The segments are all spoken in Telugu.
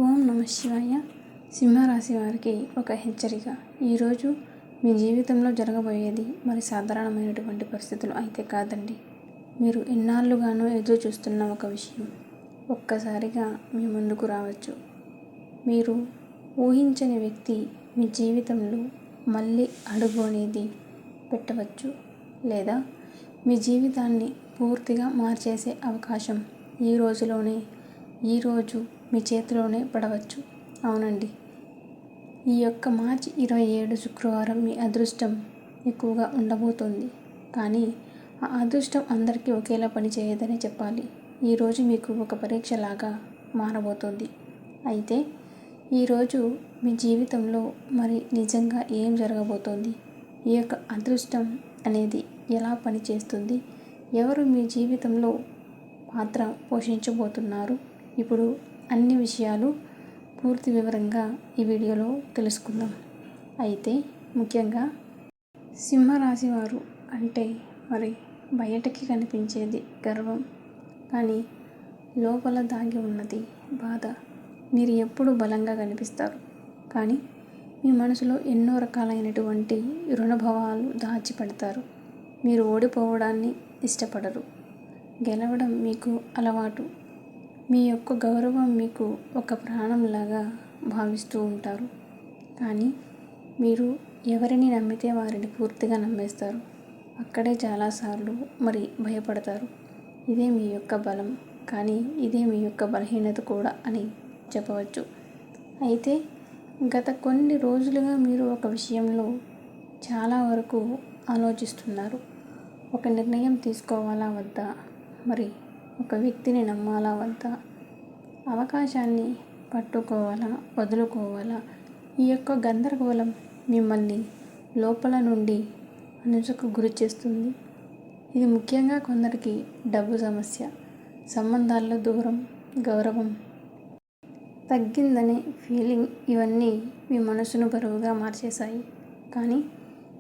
ఓం నమ శివాయ. సింహరాశి వారికి ఒక హెచ్చరిక. ఈరోజు మీ జీవితంలో జరగబోయేది మరి సాధారణమైనటువంటి పరిస్థితులు అయితే కాదండి. మీరు ఎన్నాళ్ళుగానో ఎదురు చూస్తున్న ఒక విషయం ఒక్కసారిగా మీ ముందుకు రావచ్చు. మీరు ఊహించని వ్యక్తి మీ జీవితంలో మళ్ళీ అడుగు అనేది పెట్టవచ్చు, లేదా మీ జీవితాన్ని పూర్తిగా మార్చేసే అవకాశం ఈరోజు మీ చేతిలోనే పడవచ్చు. అవునండి, ఈ యొక్క మార్చి 27 శుక్రవారం మీ అదృష్టం ఎక్కువగా ఉండబోతోంది. కానీ ఆ అదృష్టం అందరికీ ఒకేలా పనిచేయదనే చెప్పాలి. ఈరోజు మీకు ఒక పరీక్షలాగా మారబోతోంది. అయితే ఈరోజు మీ జీవితంలో మరి నిజంగా ఏం జరగబోతోంది, ఈ యొక్క అదృష్టం అనేది ఎలా పనిచేస్తుంది, ఎవరు మీ జీవితంలో పాత్ర పోషించబోతున్నారు, ఇప్పుడు అన్ని విషయాలు పూర్తి వివరంగా ఈ వీడియోలో తెలుసుకుందాం. అయితే ముఖ్యంగా సింహరాశి వారు అంటే మరి బయటకి కనిపించేది గర్వం, కానీ లోపల దాగి ఉన్నది బాధ. మీరు ఎప్పుడు బలంగా కనిపిస్తారు, కానీ మీ మనసులో ఎన్నో రకాలైనటువంటి రుణభావాలు దాచిపెడతారు. మీరు ఓడిపోవడాన్ని ఇష్టపడరు, గెలవడం మీకు అలవాటు. మీ యొక్క గౌరవం మీకు ఒక ప్రాణంలాగా భావిస్తూ ఉంటారు. కానీ మీరు ఎవరిని నమ్మితే వారిని పూర్తిగా నమ్మేస్తారు. అక్కడే చాలాసార్లు మరి భయపడతారు. ఇదే మీ యొక్క బలం, కానీ ఇదే మీ యొక్క బలహీనత కూడా అని చెప్పవచ్చు. అయితే గత కొన్ని రోజులుగా మీరు ఒక విషయంలో చాలా వరకు ఆలోచిస్తున్నారు. ఒక నిర్ణయం తీసుకోవాలా వద్దా, మరి ఒక వ్యక్తిని నమ్మాలా వద్దా, అవకాశాన్ని పట్టుకోవాలా వదులుకోవాలా, ఈ యొక్క గందరగోళం మిమ్మల్ని లోపల నుండి అనుసుకు గురి చేస్తుంది. ఇది ముఖ్యంగా కొందరికి డబ్బు సమస్య, సంబంధాల్లో దూరం, గౌరవం తగ్గిందనే ఫీలింగ్, ఇవన్నీ మీ మనసును బరువుగా మార్చేశాయి. కానీ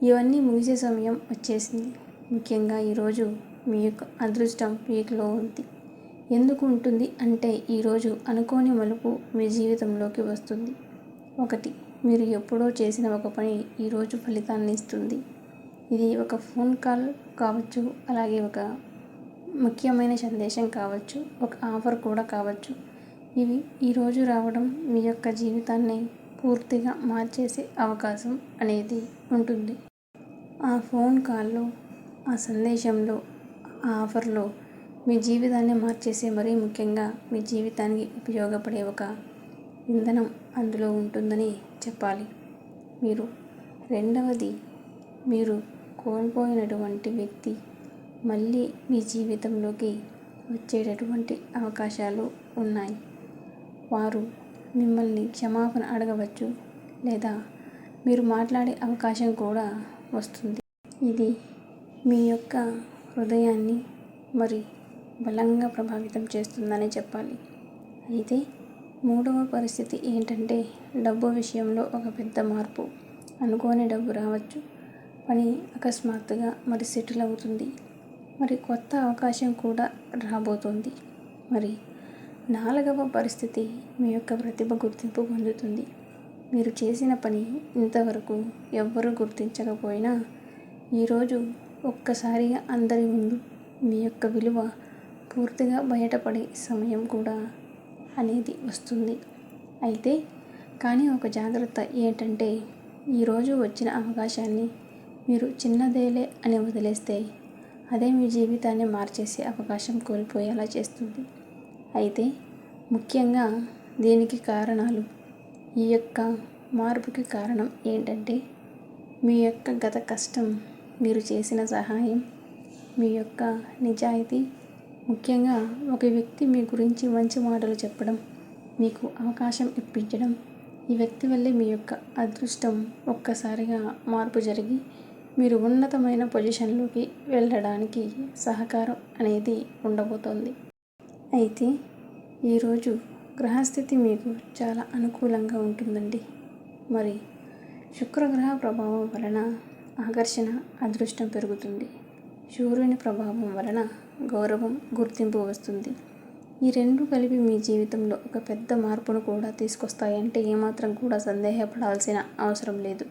ఇవన్నీ ముగిసే సమయం వచ్చేసింది. ముఖ్యంగా ఈరోజు మీ యొక్క అదృష్టం పీక్లో ఉంది. ఎందుకు ఉంటుంది అంటే ఈరోజు అనుకోని మలుపు మీ జీవితంలోకి వస్తుంది. ఒకటి, మీరు ఎప్పుడో చేసిన ఒక పని ఈరోజు ఫలితాన్ని ఇస్తుంది. ఇది ఒక ఫోన్ కాల్ కావచ్చు, అలాగే ఒక ముఖ్యమైన సందేశం కావచ్చు, ఒక ఆఫర్ కూడా కావచ్చు. ఇవి ఈరోజు రావడం మీ యొక్క జీవితాన్ని పూర్తిగా మార్చేసే అవకాశం అనేది ఉంటుంది. ఆ ఫోన్ కాల్లో, ఆ సందేశంలో, ఆ ఆఫర్లో మీ జీవితాన్ని మార్చేసే, మరీ ముఖ్యంగా మీ జీవితానికి ఉపయోగపడే ఒక ఇంధనం అందులో ఉంటుందని చెప్పాలి. రెండవది, మీరు కోల్పోయినటువంటి వ్యక్తి మళ్ళీ మీ జీవితంలోకి వచ్చేటటువంటి అవకాశాలు ఉన్నాయి. వారు మిమ్మల్ని క్షమాపణ అడగవచ్చు, లేదా మీరు మాట్లాడే అవకాశం కూడా వస్తుంది. ఇది మీ యొక్క హృదయాన్ని మరి బలంగా ప్రభావితం చేస్తుందని చెప్పాలి. అయితే మూడవ పరిస్థితి ఏంటంటే డబ్బు విషయంలో ఒక పెద్ద మార్పు. అనుకోని డబ్బు రావచ్చు, పని అకస్మాత్తుగా మరి సెటిల్ అవుతుంది, మరి కొత్త అవకాశం కూడా రాబోతోంది. మరి నాలుగవ పరిస్థితి, మీ యొక్క ప్రతిభ గుర్తింపు పొందుతుంది. మీరు చేసిన పని ఇంతవరకు ఎవ్వరూ గుర్తించకపోయినా ఈరోజు ఒక్కసారిగా అందరి ముందు మీ యొక్క విలువ పూర్తిగా బయటపడే సమయం కూడా అనేది వస్తుంది. అయితే కానీ ఒక జాగ్రత్త ఏంటంటే, ఈరోజు వచ్చిన అవకాశాన్ని మీరు చిన్నదేలే అని వదిలేస్తే అదే మీ జీవితాన్ని మార్చేసే అవకాశం కోల్పోయేలా చేస్తుంది. అయితే ముఖ్యంగా దీనికి కారణాలు, ఈ యొక్క మార్పుకి కారణం ఏంటంటే మీ యొక్క గత కష్టం, మీరు చేసిన సహాయం, మీ యొక్క నిజాయితీ. ముఖ్యంగా ఒక వ్యక్తి మీ గురించి మంచి మాటలు చెప్పడం, మీకు అవకాశం ఇప్పించడం, ఈ వ్యక్తి వల్లే మీ యొక్క అదృష్టం ఒక్కసారిగా మార్పు జరిగి మీరు ఉన్నతమైన పొజిషన్లోకి వెళ్ళడానికి సహకారం అనేది ఉండబోతోంది. అయితే ఈరోజు గ్రహస్థితి మీకు చాలా అనుకూలంగా ఉంటుందండి. మరి శుక్రగ్రహ ప్రభావం వలన ఆకర్షణ, అదృష్టం పెరుగుతుంది. సూర్యుని ప్రభావం వలన గౌరవం, గుర్తింపు వస్తుంది. ఈ రెండు కలిపి మీ జీవితంలో ఒక పెద్ద మార్పును కూడా తీసుకొస్తాయంటే ఏమాత్రం కూడా సందేహపడాల్సిన అవసరం లేదు.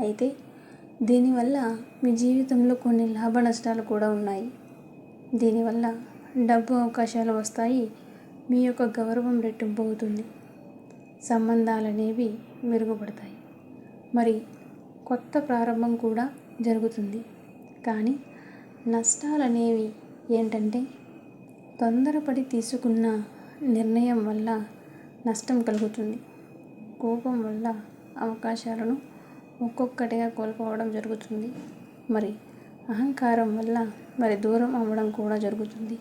అయితే దీనివల్ల మీ జీవితంలో కొన్ని లాభ నష్టాలు కూడా ఉన్నాయి. దీనివల్ల డబ్బు అవకాశాలు వస్తాయి. మీ యొక్క గౌరవం రెట్టింపు అవుతుంది. సంబంధాలనేవి మెరుగుపడతాయి. మరి కొత్త ప్రారంభం కూడా జరుగుతుంది. కానీ నష్టాలనేవి ఏంటంటే తొందరపడి తీసుకున్న నిర్ణయం వల్ల నష్టం కలుగుతుంది. కోపం వల్ల అవకాశాలను ఒక్కొక్కటిగా కోల్పోవడం జరుగుతుంది. మరి అహంకారం వల్ల దూరం అవ్వడం కూడా జరుగుతుంది.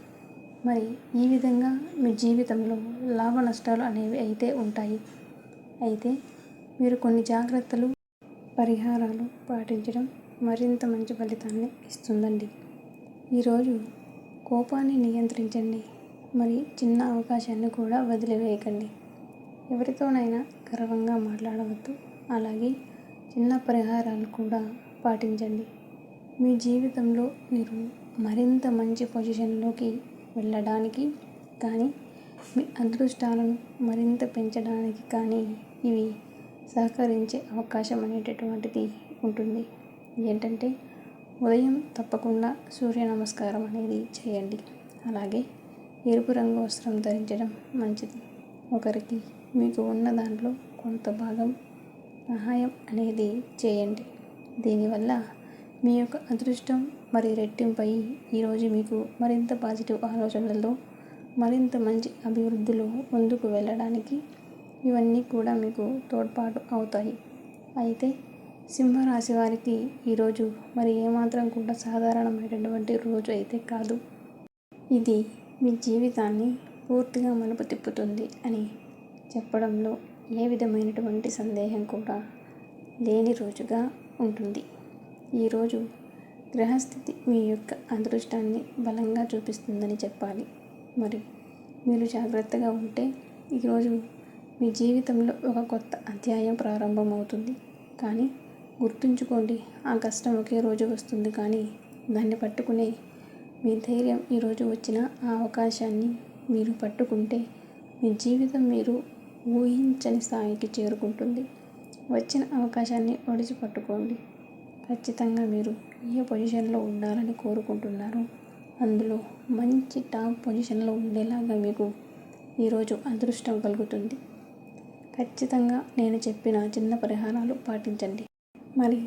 మరి ఈ విధంగా మీ జీవితంలో లాభ నష్టాలు అనేవి అయితే ఉంటాయి. అయితే మీరు కొన్ని జాగ్రత్తలు, పరిహారాలు పాటించడం మరింత మంచి ఫలితాన్ని ఇస్తుందండి. ఈరోజు కోపాన్ని నియంత్రించండి. మరి చిన్న అవకాశాన్ని కూడా వదిలివేయకండి. ఎవరితోనైనా గర్వంగా మాట్లాడవద్దు. అలాగే చిన్న పరిహారాలు కూడా పాటించండి. మీ జీవితంలో మీరు మరింత మంచి పొజిషన్లోకి వెళ్ళడానికి కానీ మీ అదృష్టాలను మరింత పెంచడానికి కానీ ఇవి సహకరించే అవకాశం అనేటటువంటిది ఉంటుంది. ఏంటంటే ఉదయం తప్పకుండా సూర్య నమస్కారం అనేది చేయండి. అలాగే ఎరుపు రంగు వస్త్రం ధరించడం మంచిది. ఒకరికి మీకు ఉన్న దాంట్లో కొంత భాగం సహాయం అనేది చేయండి. దీనివల్ల మీ యొక్క అదృష్టం రెట్టింపై ఈరోజు మీకు మరింత పాజిటివ్ ఆలోచనలతో మరింత మంచి అభివృద్ధిలో ముందుకు వెళ్ళడానికి ఇవన్నీ కూడా మీకు తోడ్పాటు అవుతాయి. అయితే సింహరాశి వారికి ఈరోజు ఏమాత్రం కూడా సాధారణమైనటువంటి రోజు అయితే కాదు. ఇది మీ జీవితాన్ని పూర్తిగా మలుపు తిప్పుతుంది అని చెప్పడంలో ఏ విధమైనటువంటి సందేహం కూడా లేని రోజుగా ఉంటుంది. ఈరోజు గ్రహస్థితి మీ యొక్క అదృష్టాన్ని బలంగా చూపిస్తుందని చెప్పాలి. మరి మీరు జాగ్రత్తగా ఉంటే ఈరోజు మీ జీవితంలో ఒక కొత్త అధ్యాయం ప్రారంభమవుతుంది. కానీ గుర్తుంచుకోండి, ఆ కష్టం ఒకే రోజు వస్తుంది. కానీ దాన్ని పట్టుకునే మీ ధైర్యం ఈరోజు వచ్చిన ఆ అవకాశాన్ని మీరు పట్టుకుంటే మీ జీవితం మీరు ఊహించని స్థాయికి చేరుకుంటుంది. వచ్చిన అవకాశాన్ని ఒడిసి పట్టుకోండి. ఖచ్చితంగా మీరు ఏ పొజిషన్లో ఉండాలని కోరుకుంటున్నారో అందులో మంచి టాప్ పొజిషన్లో ఉండేలాగా మీకు ఈరోజు అదృష్టం కలుగుతుంది. ఖచ్చితంగా నేను చెప్పిన చిన్న పరిహారాలు పాటించండి. మరి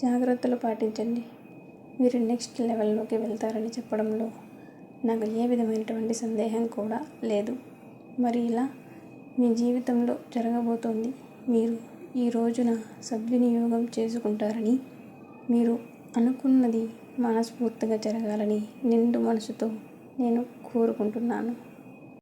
జాగ్రత్తలు పాటించండి. మీరు నెక్స్ట్ లెవెల్లోకి వెళ్తారని చెప్పడంలో నాకు ఏ విధమైనటువంటి సందేహం కూడా లేదు. మరి ఇలా మీ జీవితంలో జరగబోతోంది. మీరు ఈ రోజున సద్వినియోగం చేసుకుంటారని, మీరు అనుకున్నది మనస్ఫూర్తిగా జరగాలని నిండు మనసుతో నేను కోరుకుంటున్నాను.